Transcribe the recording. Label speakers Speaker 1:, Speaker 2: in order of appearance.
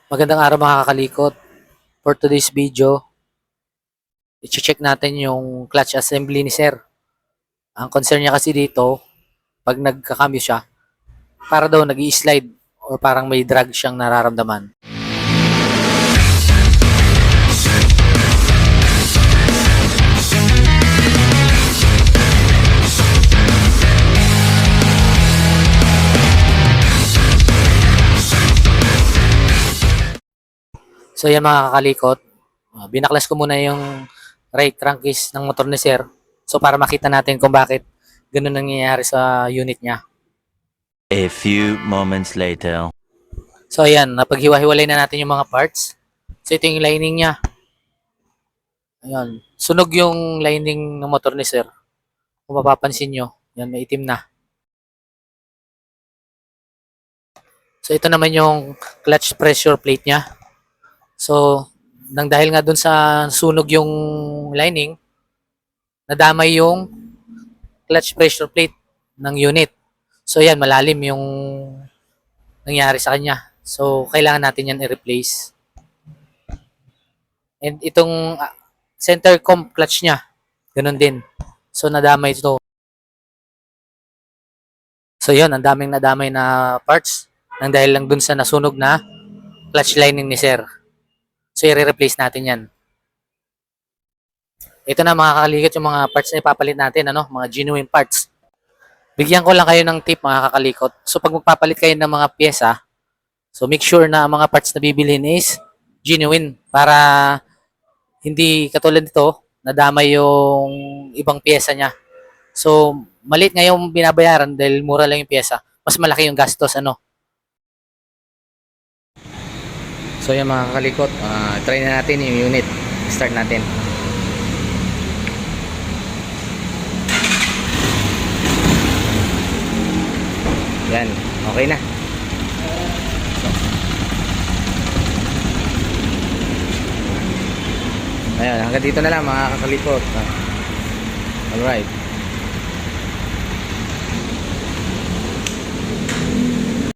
Speaker 1: Magandang araw mga kakalikot. For today's video, i-check natin yung clutch assembly ni Sir. Ang concern niya kasi dito, pag nagkakambyo siya, para daw nag-i-slide or parang may drag siyang nararamdaman. So yan mga kakalikot, binaklas ko muna yung right crankcase ng motor ni Sir. So para makita natin kung bakit ganun nangyayari sa unit niya.
Speaker 2: A few moments later.
Speaker 1: So ayan, napaghiwa-hiwalay na natin yung mga parts. So ito yung lining niya. Ayan, sunog yung lining ng motor ni Sir. Kung mapapansin nyo, yan may itim na. So ito naman yung clutch pressure plate niya. So nang dahil nga dun sa sunog yung lining, nadamay yung clutch pressure plate ng unit. So yan, malalim yung nangyari sa kanya. So kailangan natin yan i-replace. And itong center comp clutch niya, ganun din. So nadamay ito. So yun, ang daming nadamay na parts nang dahil lang dun sa nasunog na clutch lining ni Sir. So i-replace natin yan. Ito na mga kakalikot yung mga parts na ipapalit natin, ano, mga genuine parts. Bigyan ko lang kayo ng tip mga kakalikot. So pag magpapalit kayo ng mga pyesa, so make sure na ang mga parts na bibilhin is genuine para hindi katulad nito, nadamay yung ibang pyesa niya. So maliit nga yung binabayaran dahil mura lang yung pyesa. Mas malaki yung gastos, ano. So yan mga kakalikot, try na natin yung unit. Start natin. Yan, okay na. Ayan, hanggang dito na lang mga kakalikot. Alright.